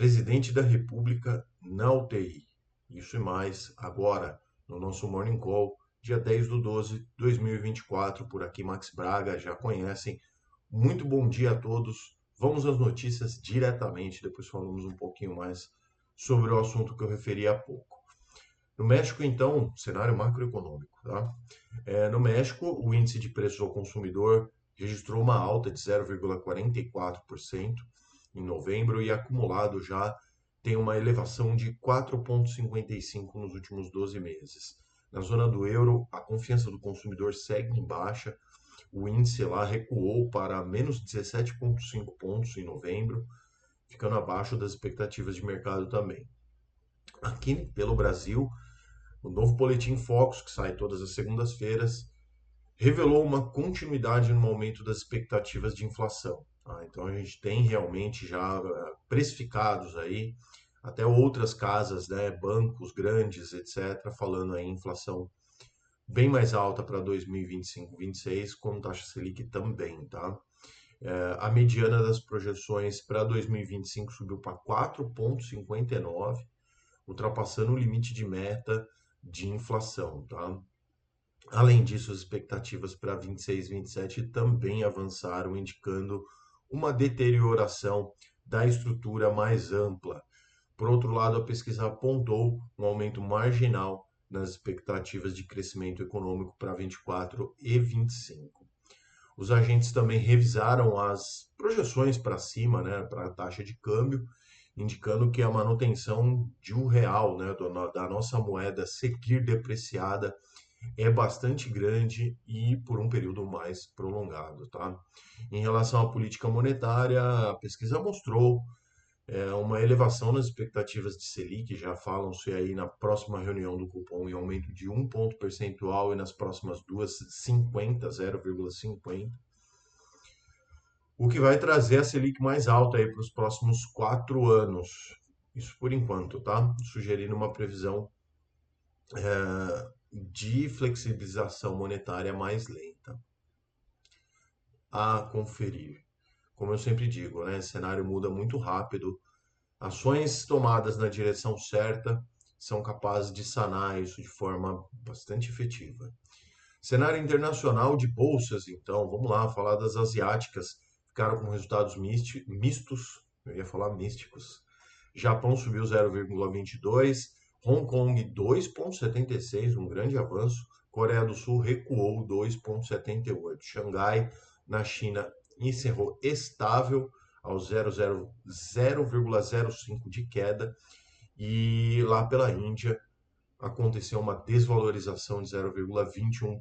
Presidente da República na UTI. Isso e mais agora no nosso Morning Call, dia 10/12/2024. Por aqui, Max Braga, já conhecem. Muito bom dia a todos. Vamos às notícias diretamente, depois falamos um pouquinho mais sobre o assunto que eu referi há pouco. No México, então, cenário macroeconômico, tá? No México, o índice de preços ao consumidor registrou uma alta de 0,44% em novembro e acumulado já tem uma elevação de 4,55% nos últimos 12 meses. Na zona do euro, a confiança do consumidor segue em baixa. O índice lá recuou para menos 17,5 pontos em novembro, ficando abaixo das expectativas de mercado também. Aqui pelo Brasil, o novo Boletim Focus, que sai todas as segundas-feiras, revelou uma continuidade no aumento das expectativas de inflação. Tá? Então a gente tem realmente já precificados aí, até outras casas, né, bancos grandes, etc., falando aí em inflação bem mais alta para 2025-26, com taxa Selic também, tá? A mediana das projeções para 2025 subiu para 4,59, ultrapassando o limite de meta de inflação, tá? Além disso, as expectativas para 26 e 27 também avançaram, indicando uma deterioração da estrutura mais ampla. Por outro lado, a pesquisa apontou um aumento marginal nas expectativas de crescimento econômico para 24 e 25. Os agentes também revisaram as projeções para cima, né, para a taxa de câmbio, indicando que a manutenção de um real, né, da nossa moeda seguir depreciada é bastante grande e por um período mais prolongado, tá? Em relação à política monetária, a pesquisa mostrou uma elevação nas expectativas de Selic, já falam-se aí na próxima reunião do cupom em aumento de 1 ponto percentual e nas próximas duas 0,50, o que vai trazer a Selic mais alta aí para os próximos 4 anos. Isso por enquanto, tá? Sugerindo uma previsão de flexibilização monetária mais lenta. A conferir. Como eu sempre digo, né? Esse cenário muda muito rápido. Ações tomadas na direção certa são capazes de sanar isso de forma bastante efetiva. Cenário internacional de bolsas, então, vamos lá, falar das asiáticas, ficaram com resultados mistos, eu ia falar místicos. Japão subiu 0,22, Hong Kong 2,76, um grande avanço. Coreia do Sul recuou 2,78. Xangai, na China, encerrou estável ao 0,05 de queda. E lá pela Índia, aconteceu uma desvalorização de 0,21%.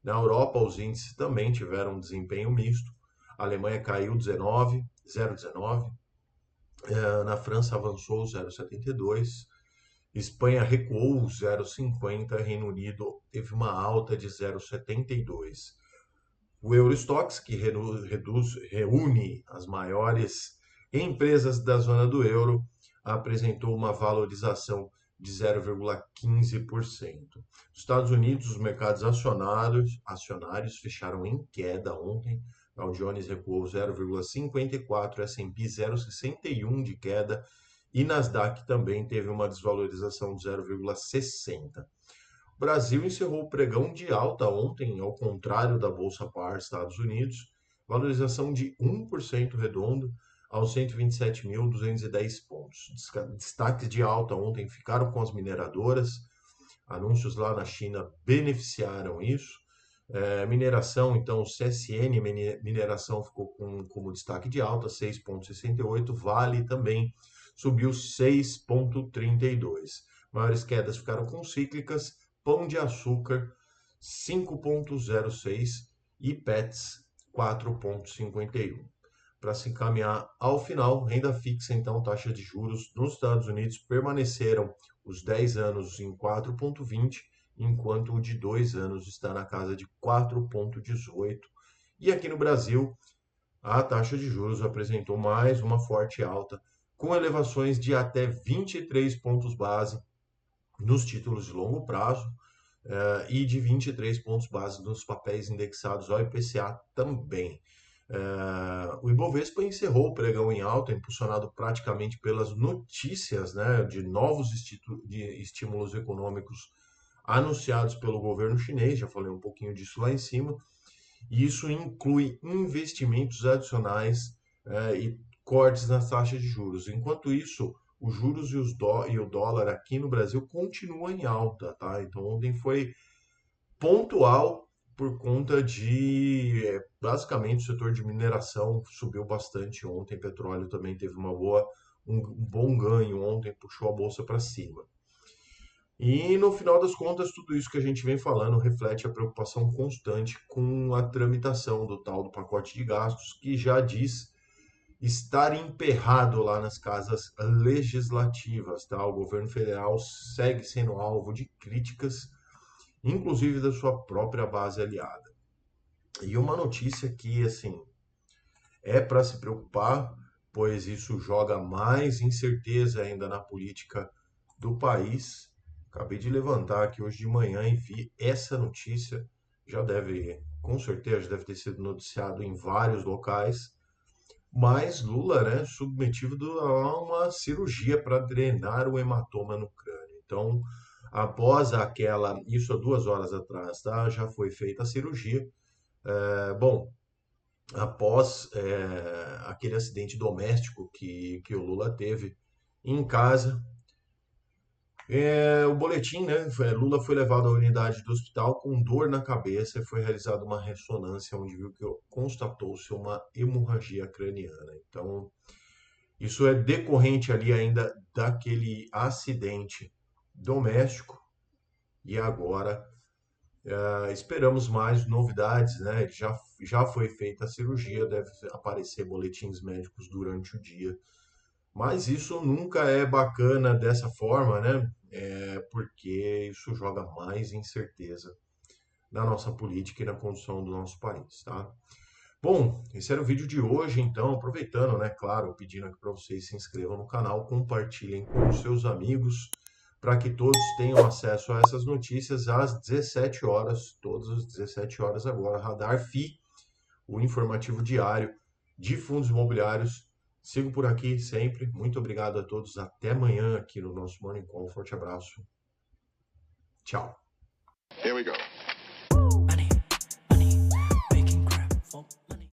Na Europa, os índices também tiveram um desempenho misto. A Alemanha caiu 0,19. Na França avançou 0,72. Espanha recuou 0,50. Reino Unido teve uma alta de 0,72. O Eurostoxx, que reúne as maiores empresas da zona do euro, apresentou uma valorização de 0,15%. Nos Estados Unidos, os mercados acionários fecharam em queda ontem. O Dow Jones recuou 0,54, S&P 0,61 de queda e Nasdaq também teve uma desvalorização de 0,60. O Brasil encerrou o pregão de alta ontem, ao contrário da Bolsa Par Estados Unidos, valorização de 1% redondo aos 127.210 pontos. Destaques de alta ontem ficaram com as mineradoras, anúncios lá na China beneficiaram isso. Mineração, então, o CSN Mineração ficou como destaque de alta, 6,68, Vale também subiu 6,32. Maiores quedas ficaram com cíclicas, Pão de Açúcar 5,06 e Pets 4,51. Para se encaminhar ao final, renda fixa, então, taxa de juros nos Estados Unidos permaneceram os 10 anos em 4,20, enquanto o de 2 anos está na casa de 4,18. E aqui no Brasil, a taxa de juros apresentou mais uma forte alta, com elevações de até 23 pontos base nos títulos de longo prazo e de 23 pontos base nos papéis indexados ao IPCA também. O Ibovespa encerrou o pregão em alta, impulsionado praticamente pelas notícias, né, de novos de estímulos econômicos anunciados pelo governo chinês. Já falei um pouquinho disso lá em cima. E isso inclui investimentos adicionais e cortes nas taxas de juros. Enquanto isso, os juros e o dólar aqui no Brasil continuam em alta, tá? Então ontem foi pontual por conta de, basicamente, o setor de mineração subiu bastante ontem, petróleo também teve um bom ganho ontem, puxou a bolsa para cima. E no final das contas, tudo isso que a gente vem falando reflete a preocupação constante com a tramitação do tal do pacote de gastos, que já diz estar emperrado lá nas casas legislativas, tá? O governo federal segue sendo alvo de críticas, inclusive da sua própria base aliada. E uma notícia que, assim, é para se preocupar, pois isso joga mais incerteza ainda na política do país. Acabei de levantar aqui hoje de manhã e vi essa notícia. Com certeza, deve ter sido noticiado em vários locais. Mas Lula, né, submetido a uma cirurgia para drenar o hematoma no crânio. Então, isso há 2 horas atrás, tá? Já foi feita a cirurgia. Bom, após aquele acidente doméstico que o Lula teve em casa. O boletim, né? Lula foi levado à unidade do hospital com dor na cabeça e foi realizada uma ressonância onde viu que constatou-se uma hemorragia craniana. Então, isso é decorrente ali ainda daquele acidente doméstico e agora esperamos mais novidades, né? Já foi feita a cirurgia, deve aparecer boletins médicos durante o dia. Mas isso nunca é bacana dessa forma, né? Porque isso joga mais incerteza na nossa política e na condução do nosso país, tá? Bom, esse era o vídeo de hoje, então, aproveitando, né, claro, pedindo aqui para vocês se inscrevam no canal, compartilhem com os seus amigos, para que todos tenham acesso a essas notícias às 17 horas, todas as 17 horas agora, Radar FI, o informativo diário de fundos imobiliários. Sigo por aqui sempre. Muito obrigado a todos. Até amanhã aqui no nosso Morning Call. Forte abraço. Tchau. Here we go.